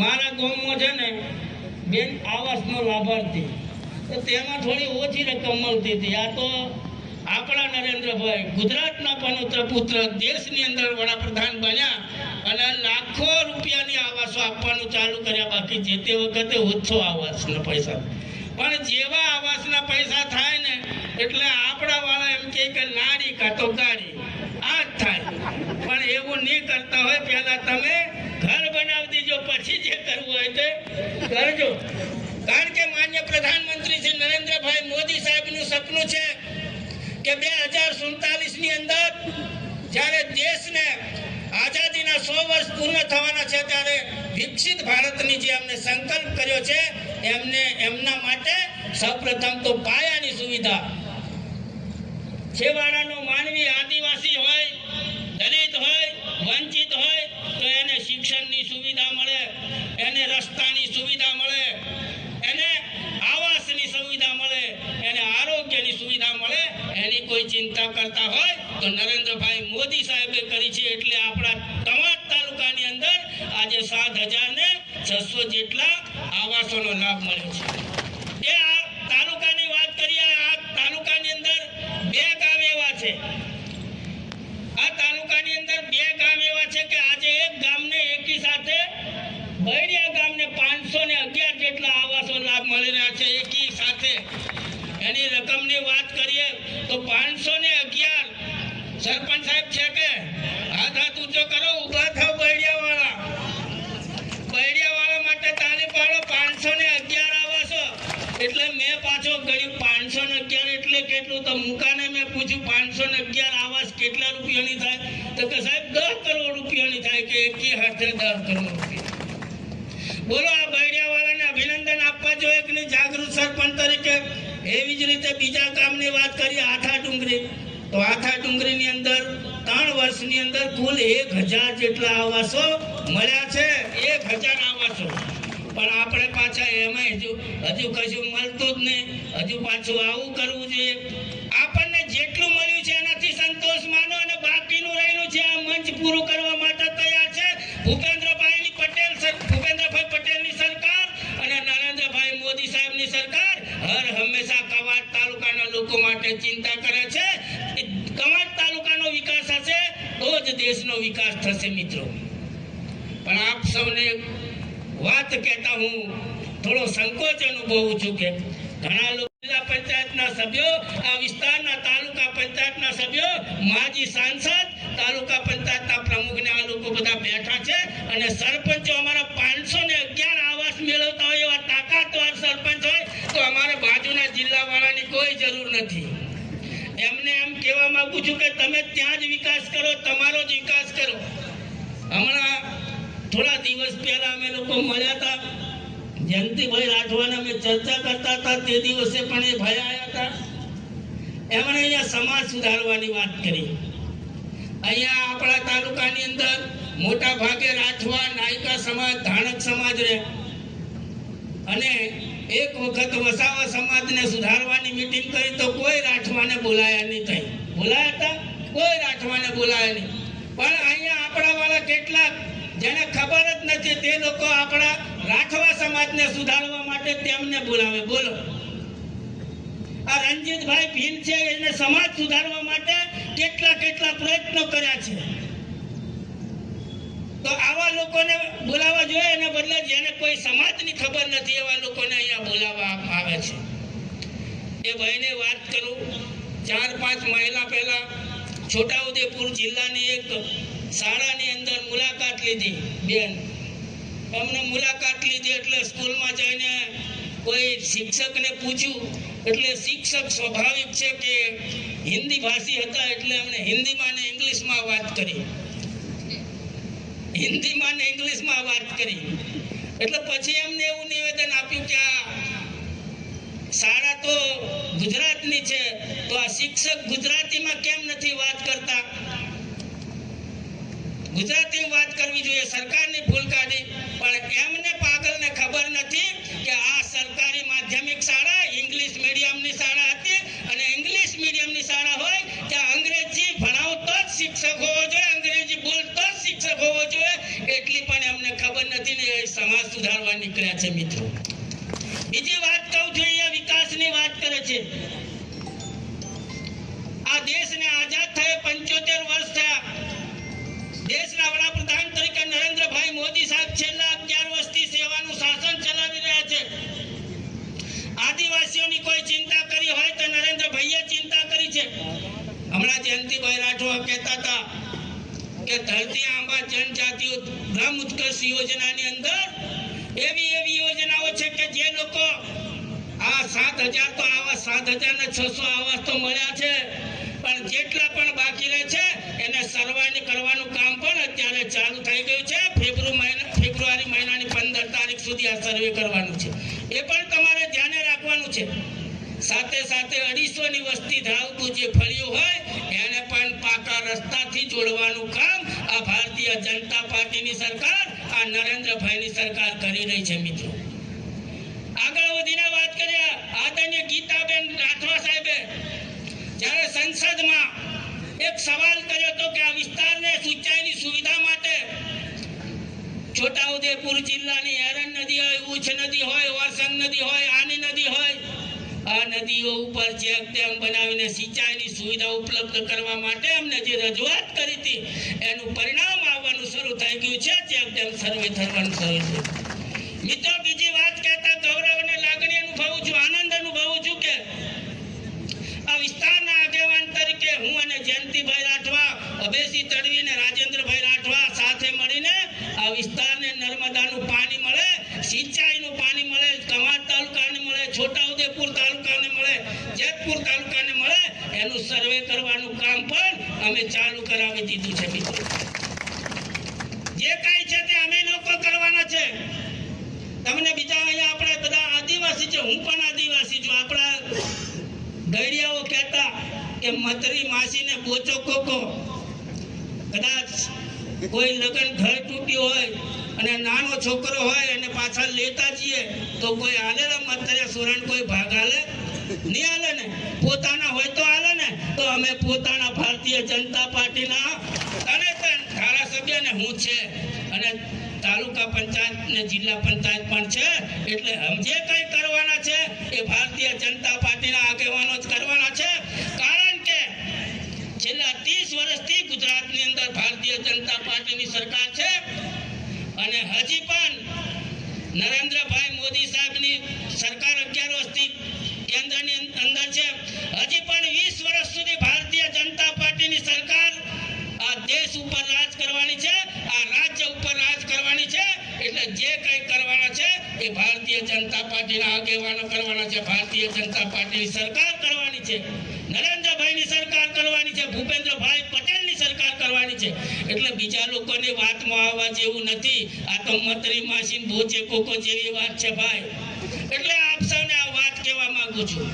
મારા ગામમાં છે ને બેન આવાસનો લાભાર્થી તો તેમાં થોડી ઓછી રકમ મળતી હતી. આ તો આપણા નરેન્દ્રભાઈ ગુજરાતના પુત્ર દેશની અંદર વડાપ્રધાન બન્યા અને લાખો રૂપિયાની આવાસો આપવાનું ચાલુ કર્યા. બાકી જે તે વખતે ઓછો આવાસના પૈસા, પણ જેવા આવાસના પૈસા થાય ને એટલે આપણા વાળા એમ કે લાડી કાં તો ગાડી આ જ થાય. પણ એવું નહીં કરતા હોય, પહેલા તમે ઘર બનાવી દેજો, પછી જે કરવું હોય તે કરજો. કારણ કે માન્ય પ્રધાનમંત્રી શ્રી નરેન્દ્રભાઈ મોદી સાહેબનું સપનું છે કે 2047 ની અંદર જ્યારે દેશને આઝાદીના 100 વર્ષ પૂર્ણ થવાના છે ત્યારે વિકસિત ભારતની જે અમને સંકલ્પ કર્યો છે એમના માટે સૌપ્રથમ તો પાયાની સુવિધા, છેવાડાનો માનવી આદિવાસી હોય, દલિત હોય, વંચિત હોય તો એને શિક્ષણની સુવિધા મળે, એને રસ્તાની સુવિધા મળે, એને આવાસની સુવિધા મળે, એને આરોગ્યની સુવિધા મળે. એની કોઈ ચિંતા કરતા હોય તો નરેન્દ્રભાઈ મોદી સાહેબે કરી છે. એટલે આપણા તમામ તાલુકાની અંદર આજે 7,600 જેટલા આવાસોનો લાભ મળ્યો છે. એ આ તાલુકાની વાત કરીએ, આ તાલુકાની અંદર 2 ગામ એવા છે, આ તાલુકાની અંદર 2 ગામ એવા છે કે આજે એક ગામને એકી સાથે બૈડિયા ગામને 511 જેટલા આવાસો લાભ મળી રહ્યા છે એકી સાથે. એની રકમની વાત કરીએ તો 511. સરપંચ સાહેબ છે કે હાથ ઊંચો કરો, ઊભા થાવ. બૈડિયાવાળા માટે તાલી પાડો. 511 આવાસો એટલે મેં પાછો ગણ્યું 511 એટલે કેટલું, તો મુકાને મેં પૂછ્યું 511 આવાસ કેટલા રૂપિયાની થાય, તો કે સાહેબ 10 કરોડ રૂપિયાની થાય. કે એકી હાથે 10 કરોડ રૂપિયા. બોલો, આ બૈડિયાવાળાને અભિનંદન આપવા જોઈએ કે નહીં જાગૃત સરપંચ તરીકે. એવી જ રીતે બીજા કામની વાત કરીએ, આથા ડુંગરી. તો આથા ડુંગરીની અંદર 3 વર્ષની અંદર કુલ 1000 જેટલા આવાસો મળ્યા છે. 1000 આવાસો. પણ આપણે પાછા એમાં હજુ કશું મળતું જ નહીં. હજુ પાછું આવું કરવું જોઈએ. આપણને જેટલું મળ્યું છે એનાથી સંતોષ માનો અને બાકીનું રહેલું છે આ મંચ પૂરું કરવા માટે તૈયાર છે ભૂપેન્દ્રભાઈ પટેલની સરકાર અને નરેન્દ્રભાઈ મોદી સાહેબની સરકાર હર હંમેશા કવાંટ તાલુકાના લોકો માટે ચિંતા કરે છે. કવાંટ તાલુકાનો વિકાસ હશે તો જ દેશનો વિકાસ થશે મિત્રો. પણ આપ સૌને વાત કહેતા હું થોડો સંકોચ અનુભવું છું કે ઘણા લોકો જિલ્લા પંચાયતના સભ્યો, આ વિસ્તારના તાલુકા પંચાયતના સભ્યો, માજી સાંસદ, તાલુકા પંચાયતના પ્રમુખને આ લોકો બધા બેઠા છે અને સરપંચો અમારા 511 આવાસ મેળવતા હોય એવા તાકાતવાર સરપંચ હોય તો અમારે બાજુના જિલ્લાવાળાની કોઈ જરૂર નથી. એમને એમ કહેવા માંગુ છું કે તમે ત્યાં જ વિકાસ કરો, તમારો જ વિકાસ કરો. હમણાં થોડા દિવસ પહેલા અમે લોકો મળ્યા હતા, જયંતિભાઈ રાઠવાને અમે ચર્ચા કરતા હતા. તે દિવસે પણ એ ભાઈ આવ્યા હતા. એમણે અહીંયા સમાજ સુધારવાની વાત કરી. અહીંયા આપણા તાલુકાની અંદર મોટા ભાગે રાઠવા, નાયકા સમાજ, ધાણક સમાજ રહે અને એક વખત વસાવા સમાજને સુધારવાની મીટિંગ કરી તો કોઈ રાઠવાને બોલાયા નહીં. કઈ બોલાયા હતા? કોઈ રાઠવાને બોલાયા નહીં. પણ અહીંયા આપણા વાળા કેટલાક જેને ખબર જ નથી તે લોકો આપણા રાઠવા સમાજને સુધારવા માટે તેમને બોલાવે. બોલો, આ રણજીતભાઈ ભીલ છે, એને સમાજ સુધારવા માટે કેટલા પ્રયત્નો કર્યા છે. તો આવા લોકોને બોલાવવા જોઈએ, એને બદલે જેને કોઈ સમાજની ખબર નથી એવા લોકોને અહીંયા બોલાવવા આવે છે. એ ભાઈને વાત કરું, 4-5 મહિના પહેલા છોટાઉદેપુર જિલ્લાની એક શાળાની અંદર મુલાકાત લીધી બેન. અમને મુલાકાત લીધી એટલે સ્કૂલમાં જઈને કોઈ શિક્ષકને પૂછ્યું એટલે શિક્ષક સ્વાભાવિક છે કે હિન્દી ભાષી હતા એટલે એમણે હિન્દીમાં ને ઇંગ્લિશમાં વાત કરી. એટલે પછી એમને એવું નિવેદન આપ્યું કે આ શાળા તો ગુજરાતની છે તો આ શિક્ષક ગુજરાતીમાં કેમ નથી વાત કરતા? ગુજરાતીમાં વાત કરવી જોઈએ. સરકારની ભૂલ કાઢી, પણ એમને પાગલને ખબર નથી કે આ સરકારી માધ્યમિક શાળા ઇંગ્લિશ મીડિયમની શાળા હતી અને ઇંગ્લિશ મીડિયમની શાળા હોય ત્યાં અંગ્રેજી ભણાવતો જ શિક્ષક હોવો જોઈએ, અંગ્રેજી બોલતો જ શિક્ષક હોવો જોઈએ એટલી પણ એમને ખબર નથી ને એ સમાજ સુધારવા નીકળ્યા છે મિત્રો. બીજી વાત કહું છું, અહીંયા વિકાસની વાત કરે છે. આ દેશને આઝાદ થયે 75 વર્ષ થયા. દેશના વડાપ્રધાન તરીકે નરેન્દ્રભાઈ મોદી સાહેબ છેલ્લા 11 વર્ષથી સેવાનું શાસન ચલાવી રહ્યા છે. આદિવાસીઓની કોઈ ચિંતા કરી હોય તો નરેન્દ્રભાઈએ ચિંતા કરી છે. હમણાં જયંતિભાઈ રાઠવા કહેતા હતા કે ધરતી આંબા જનજાતિ ગ્રામ ઉત્કર્ષ યોજનાની અંદર એવી યોજનાઓ છે કે જે લોકો આ 7,000 તો આવાસ 7,600 આવાસ તો મળ્યા છે, પણ જેટલા પણ બાકી રહે છે એને સર્વે કરવાનું કામ પણ અત્યારે ચાલુ થઈ ગયું છે. ફેબ્રુઆરી મહિનાની 15 તારીખ સુધી આ સર્વે કરવાનું છે. એ પણ તમારે ધ્યાને રાખવાનું છે. સાથે સાથે 250 ની વસ્તી ધરાવતું જે ફળિયું હોય એને પણ પાકા રસ્તાથી જોડવાનું કામ આ ભારતીય જનતા પાર્ટીની સરકાર, આ નરેન્દ્રભાઈની સરકાર કરી રહી છે મિત્રો. આગળ વધીને વાત કરીએ, આદરણીય ગીતાબેન રાઠવા સાહેબે જ્યારે સંસદમાં એક સવાલ કર્યો હતો કે આ વિસ્તારને સિંચાઈની સુવિધા માટે છોટાઉદેપુર જિલ્લાની હેરણ નદી હોય, ઉચ્ચ નદી હોય, ઓરસંગ નદી હોય, આની નદી હોય, આ નદીઓ ઉપર ચેક ડેમ બનાવીને સિંચાઈની સુવિધા ઉપલબ્ધ કરવા માટે અમને જે રજૂઆત કરી હતી એનું પરિણામ આવવાનું શરૂ થઈ ગયું છે. ચેક ડેમ સર્વે થવાનું શરૂ છે મિત્રો. બીજી વાત કહેતા ગૌરવ અને લાગણી અનુભવું છું, આનંદ અનુભવું છું કે આ વિસ્તારના આગેવાન તરીકે હું અને જયંતિભાઈ રાઠવા, અભયસિંહ તડવી અને રાજેન્દ્રભાઈ રાઠવા સાથે મળીને આ વિસ્તારને નર્મદાનું પાણી મળે, સિંચાઈનું પાણી મળે, કવાંટ તાલુકાને મળે, છોટાઉદેપુર તાલુકાને મળે, જેતપુર તાલુકાને મળે એનું સર્વે કરવાનું કામ પણ અમે ચાલુ કરાવી દીધું છે મિત્રો. જે કાંઈ છે તે અમે લોકો કરવાના છે. તમને બીજા અહીંયા આપણે બધા આદિવાસી છે, હું પણ આદિવાસી છું. આપણા ગૈરિયાઓ કહેતા કે મતરી માસીને બોચો કોકો. કદાચ કોઈ લગન ઘર તૂટ્યું હોય અને નાનો છોકરો હોય અને પાછળ લેતા જઈએ તો કોઈ હાલે ને મતરિયા સુરણ કોઈ ભાગ હાલે નહીં, હાલે ને. પોતાના હોય તો હાલે ને. તો અમે પોતાના ભારતીય જનતા પાર્ટીના અને ધારાસભ્ય ને હું છે અને તાલુકા પંચાયત ને જિલ્લા પંચાયત પણ છે, એટલે જે કઈ કરવાના છે એ ભારતીય જનતા પાર્ટીના આગેવાનો જ કરવાના છે. કારણ કે છેલ્લા 30 વર્ષથી ગુજરાતની અંદર ભારતીય જનતા પાર્ટીની સરકાર છે અને હજી પણ નરેન્દ્રભાઈ મોદી સાહેબની સરકાર 11 વર્ષથી કેન્દ્રની અંદર છે. હજી પણ 20 વર્ષ સુધી ભારતીય જનતા પાર્ટીની સરકાર આ દેશ ઉપર રાજ કરવાની છે, આ રાજ્ય ઉપર રાજ કરવાની છે. એટલે જે કંઈ કરવાના છે એ ભારતીય જનતા પાર્ટીના આગેવાનો કરવાના છે, ભારતીય જનતા પાર્ટીની સરકાર કરવાની છે, નરેન્દ્રભાઈની સરકાર કરવાની છે, ભૂપેન્દ્રભાઈ પટેલની સરકાર કરવાની છે. એટલે બીજા લોકોની વાતમાં આવવા જેવું નથી. આ તો મતરી માસી બોચે કોકો જેવી વાત છે ભાઈ. એટલે આપ સૌને આ વાત કહેવા માંગુ છું.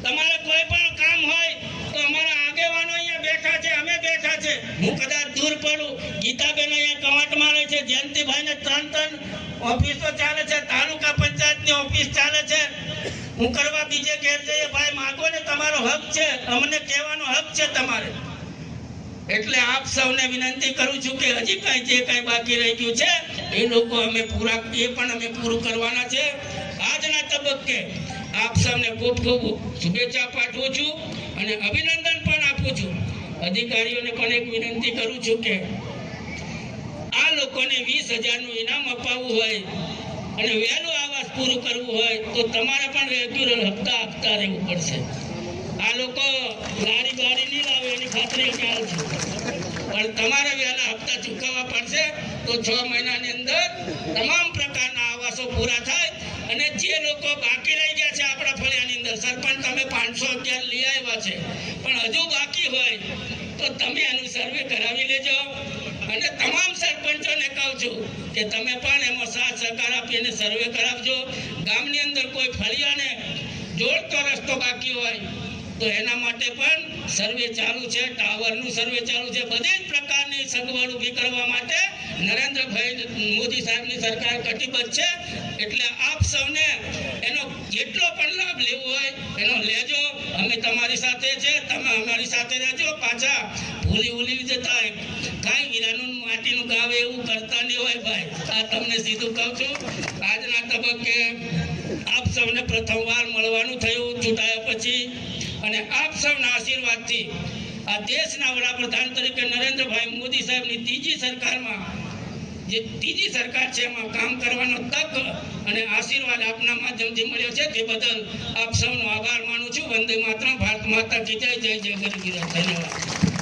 તમારે કોઈ પણ કામ હોય તો અમારા આગેવાનો અહીંયા બેઠા છે, અમે બેઠા છે. હું કદાચ દૂર પડું, ગીતાબેન અહીંયા કવાંટમાં રહે છે, જયંતિભાઈને 3 ઓફિસો ચાલે છે, તાલુકા પંચાયતની ઓફિસ ચાલે છે. હું કરવા બીજે ઘેર જઈએ, ભાઈ માગો ને, તમારો હક છે, અમને કહેવાનો હક છે તમારે. એટલે આપ સૌને વિનંતી કરું છું કે હજી કાંઈ જે કાંઈ બાકી રહી ગયું છે એ લોકો અમે પૂરું કરવાના છે. આજના તબક્કે આપ સૌને ખૂબ ખૂબ શુભેચ્છા પાઠવું છું અને અભિનંદન પણ આપું છું. અધિકારીઓને પણ એક વિનંતી કરું છું કે આ લોકોને 20,000 નું ઇનામ અપાવવું હોય અને વહેલું આવાસ પૂરું કરવું હોય તો તમારે પણ રેગ્યુલર હપ્તા આપતા રહેવું પડશે. આ લોકો ગાડી નહીં લાવે એની ખાતરી ખ્યાલ છે, પણ તમારે વહેલા હપ્તા ચૂકવવા પડશે. તો 6 મહિનાની અંદર તમામ પ્રકારના આવાસો પૂરા થાય અને જે લોકો બાકી રહી ગયા છે આપણા ફળિયાની અંદર, સરપંચ તમે 511 લઈ આવ્યા છે પણ હજુ બાકી હોય તો તમે આનું સર્વે કરાવી લેજો. અને તમામ સરપંચોને કહું છું કે તમે પણ એમાં સાથ સહકાર આપીને સર્વે કરાવજો. ગામની અંદર કોઈ ફળિયાને જોડતો રસ્તો બાકી હોય તો એના માટે પણ સર્વે ચાલુ છે, ટાવરનું સર્વે ચાલુ છે. બધી જ પ્રકારની સગવડ ઊભી કરવા માટે નરેન્દ્રભાઈ મોદી સાહેબની સરકાર કટિબદ્ધ છે. એટલે આપ સૌને એનો જેટલો પણ લાભ લેવો હોય એનો લેજો. અમે તમારી સાથે છે, તમે અમારી સાથે રહેજો. પાછા ભૂલી જતા કાંઈ વિરાનું માટીનું ગાવે એવું કરતા નહીં હોય ભાઈ. આ તમને સીધું કહું છું. આજના તબક્કે આપ સૌને પ્રથમવાર મળવાનું થયું ચૂંટાયા પછી, અને આપ સૌના આશીર્વાદથી આ દેશના વડાપ્રધાન તરીકે નરેન્દ્રભાઈ મોદી સાહેબની ત્રીજી સરકારમાં, જે ત્રીજી સરકાર છે એમાં કામ કરવાનો તક અને આશીર્વાદ આપના માધ્યમથી મળ્યો છે, તે બદલ આપ સૌનો આભાર માનું છું. વંદે માતરમ. ભારત માતા કી જય. જય જય ગરવી. ધન્યવાદ.